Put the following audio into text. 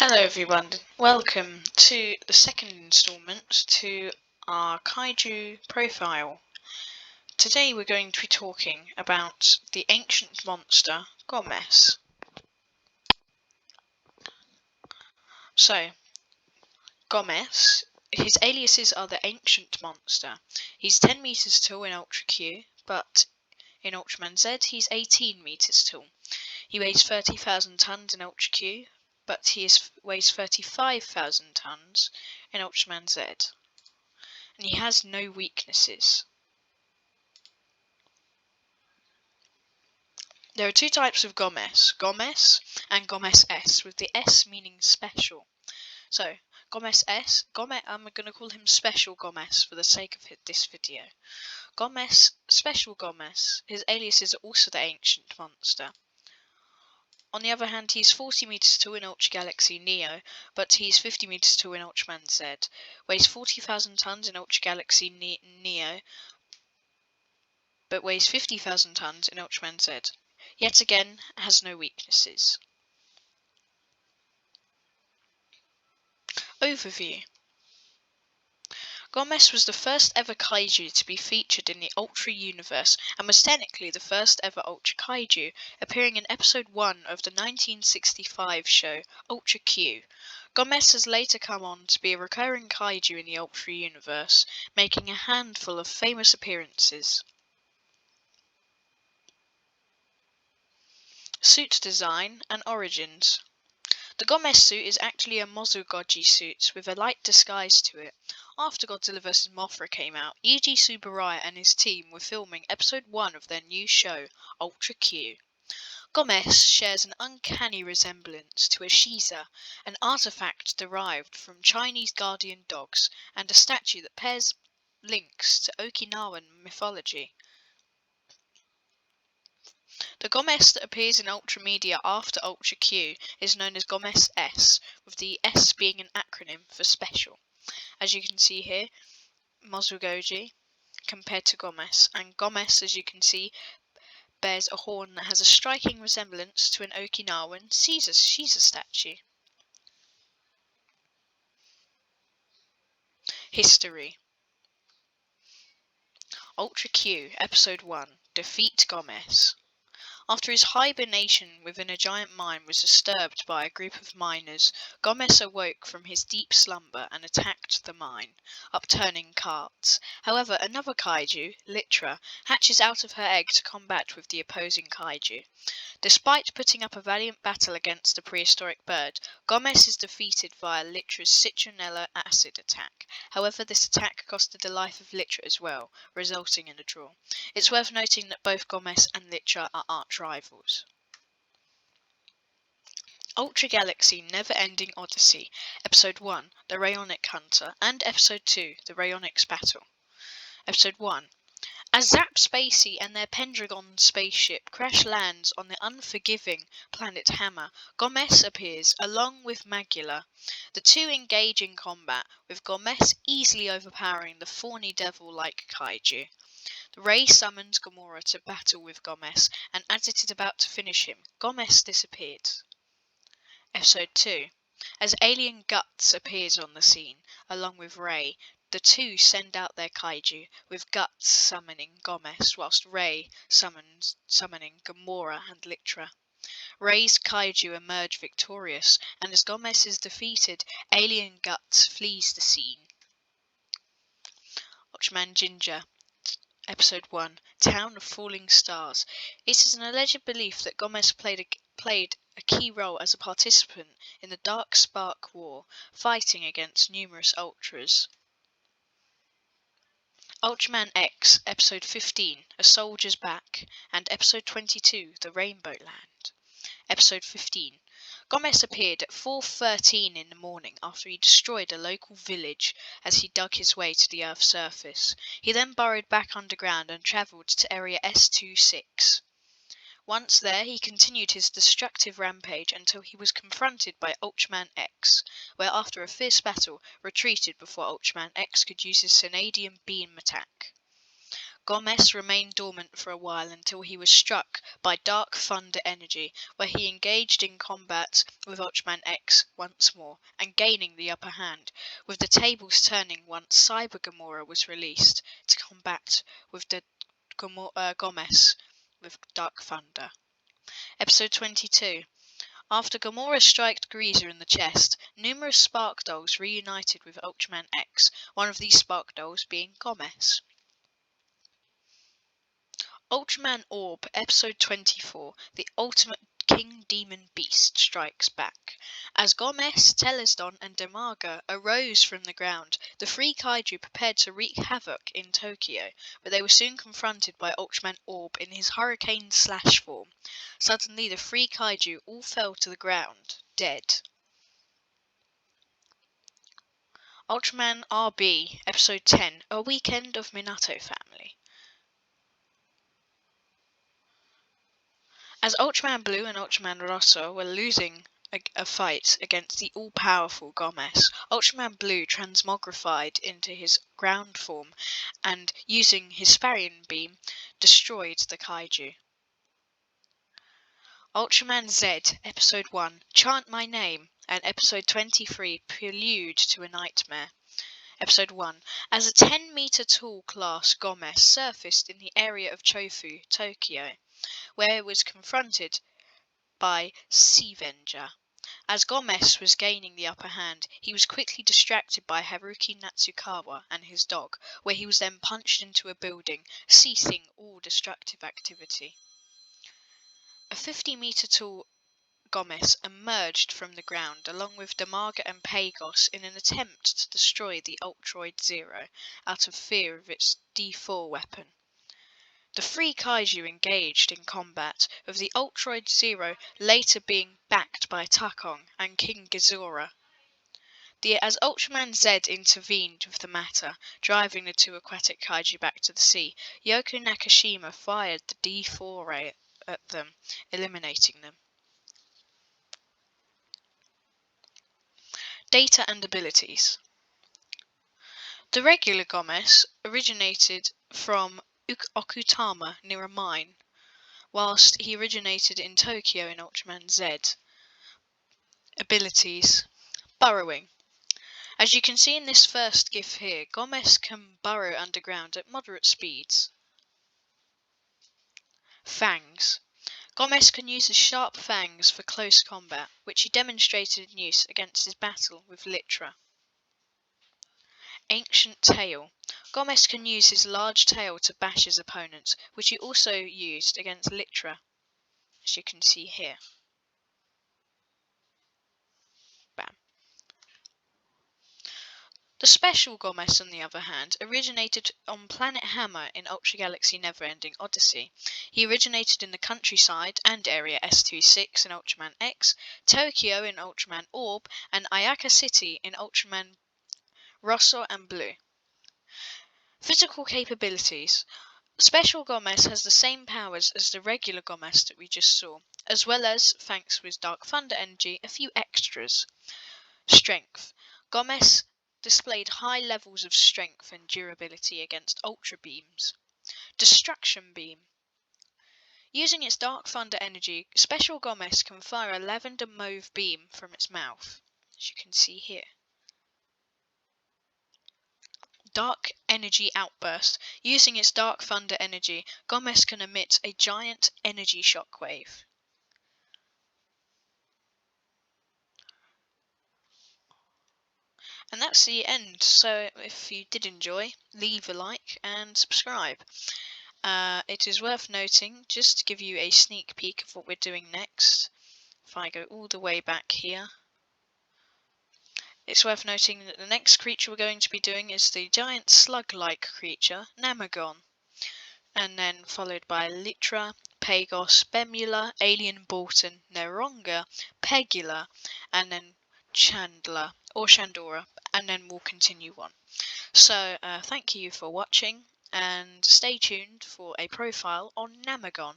Hello everyone, welcome to the second instalment to our Kaiju profile. Today we're going to be talking about the ancient monster Gomess. So, Gomess, his aliases are the ancient monster. He's 10 meters tall in Ultra Q, but in Ultraman Z he's 18 meters tall. He weighs 30,000 tons in Ultra Q, but weighs 35,000 tons in Ultraman Z. And he has no weaknesses. There are two types of Gomess, Gomess and Gomess S, with the S meaning special. So, Gomess S, I'm going to call him Special Gomess for the sake of this video. Gomess, Special Gomess, his aliases are also the Ancient Monster. On the other hand, he's 40 meters tall in Ultra Galaxy Neo, but he's 50 meters tall in Ultraman Z. Weighs 40,000 tons in Ultra Galaxy Neo, but weighs 50,000 tons in Ultraman Z. Yet again, has no weaknesses. Overview. Gomess was the first ever kaiju to be featured in the Ultra universe and was technically the first ever Ultra kaiju, appearing in episode 1 of the 1965 show Ultra Q. Gomess has later come on to be a recurring kaiju in the Ultra universe, making a handful of famous appearances. Suit design and origins. The Gomess suit is actually a Mozogoji suit with a light disguise to it. After Godzilla vs. Mothra came out, Eiji Tsuburaya and his team were filming episode 1 of their new show, Ultra Q. Gomess shares an uncanny resemblance to a Shiza, an artifact derived from Chinese guardian dogs, and a statue that bears links to Okinawan mythology. The Gomess that appears in Ultra Media after Ultra Q is known as Gomess S, with the S being an acronym for special. As you can see here, Mozogoji compared to Gomess, and Gomess, as you can see, bears a horn that has a striking resemblance to an Okinawan Shiza statue. History. Ultra Q, Episode 1, Defeat Gomess. After his hibernation within a giant mine was disturbed by a group of miners, Gomess awoke from his deep slumber and attacked the mine, upturning carts. However, another kaiju, Litra, hatches out of her egg to combat with the opposing kaiju. Despite putting up a valiant battle against the prehistoric bird, Gomess is defeated via Litra's citronella acid attack. However, this attack costed the life of Litra as well, resulting in a draw. It's worth noting that both Gomess and Litra are arch rivals. Ultra Galaxy Never-Ending Odyssey, Episode 1, The Rayonic Hunter, and Episode 2, The Rayonics Battle. Episode 1. As Zap Spacey and their Pendragon spaceship crash lands on the unforgiving planet Hammer, Gomess appears along with Magula. The two engage in combat, with Gomess easily overpowering the thorny devil-like kaiju. Ray summons Gamora to battle with Gomess, and as it is about to finish him, Gomess disappeared. Episode 2. As Alien Guts appears on the scene, along with Ray, the two send out their kaiju, with Guts summoning Gomess, whilst Ray summoning Gamora and Litra. Ray's kaiju emerge victorious, and as Gomess is defeated, Alien Guts flees the scene. Ultraman Ginger, Episode 1, Town of Falling Stars. It is an alleged belief that Gomess played a key role as a participant in the Dark Spark War, fighting against numerous Ultras. Ultraman X, Episode 15, A Soldier's Back, and Episode 22, The Rainbow Land. Episode 15. Gomess appeared at 4:13 in the morning after he destroyed a local village as he dug his way to the Earth's surface. He then burrowed back underground and travelled to Area S26. Once there, he continued his destructive rampage until he was confronted by Ultraman X, where after a fierce battle, retreated before Ultraman X could use his Canadian beam attack. Gomess remained dormant for a while until he was struck by Dark Thunder energy, where he engaged in combat with Ultraman X once more, and gaining the upper hand, with the tables turning once Cyber Gamora was released to combat with the Gomess with Dark Thunder. Episode 22. After Gamora struck Greaser in the chest, numerous Spark Dolls reunited with Ultraman X, one of these Spark Dolls being Gomess. Ultraman Orb, Episode 24, The Ultimate King Demon Beast Strikes Back. As Gomess, Telesdon, and Demaga arose from the ground, the three Kaiju prepared to wreak havoc in Tokyo, but they were soon confronted by Ultraman Orb in his Hurricane Slash form. Suddenly, the three Kaiju all fell to the ground, dead. Ultraman RB, Episode 10, A Weekend of Minato Family. As Ultraman Blue and Ultraman Rosso were losing a fight against the all-powerful Gomess, Ultraman Blue transmogrified into his ground form and, using his Spharian beam, destroyed the Kaiju. Ultraman Z, Episode 1, Chant My Name, and Episode 23, Prelude to a Nightmare. Episode 1. As a 10-meter tall class Gomess surfaced in the area of Chofu, Tokyo, where it was confronted by Seavenger. As Gomess was gaining the upper hand, he was quickly distracted by Haruki Natsukawa and his dog, where he was then punched into a building, ceasing all destructive activity. A 50-meter tall Gomess emerged from the ground along with Demaga and Pagos in an attempt to destroy the Ultroid Zero out of fear of its D4 weapon. The three Kaiju engaged in combat, with the Ultroid Zero later being backed by Takong and King Ghidorah. As Ultraman Z intervened with the matter, driving the two aquatic Kaiju back to the sea, Yoko Nakashima fired the D4 ray at them, eliminating them. Data and abilities. The regular Gomess originated from Okutama near a mine, whilst he originated in Tokyo in Ultraman Z. Abilities. Burrowing. As you can see in this first GIF here, Gomess can burrow underground at moderate speeds. Fangs. Gomess can use his sharp fangs for close combat, which he demonstrated in use against his battle with Litra. Ancient Tail. Gomess can use his large tail to bash his opponents, which he also used against Litra, as you can see here. Bam. The Special Gomess, on the other hand, originated on Planet Hammer in Ultra Galaxy Neverending Odyssey. He originated in the countryside and Area S26 in Ultraman X, Tokyo in Ultraman Orb, and Ayaka City in Ultraman Rosso and Blue. Physical capabilities. Special Gomess has the same powers as the regular Gomess that we just saw, as well as, thanks to his Dark Thunder energy, a few extras. Strength. Gomess displayed high levels of strength and durability against Ultra Beams. Destruction Beam. Using its Dark Thunder energy, Special Gomess can fire a lavender mauve beam from its mouth, as you can see here. Dark Energy Outburst. Using its Dark Thunder energy, Gomess can emit a giant energy shockwave. And that's the end, so if you did enjoy, leave a like and subscribe. It is worth noting, just to give you a sneak peek of what we're doing next, if I go all the way back here, it's worth noting that the next creature we're going to be doing is the giant slug-like creature, Namagon, and then followed by Litra, Pagos, Bemula, Alien Bolton, Neronga, Pegula, and then Chandler, or Shandora, and then we'll continue on. So, thank you for watching, and stay tuned for a profile on Namagon.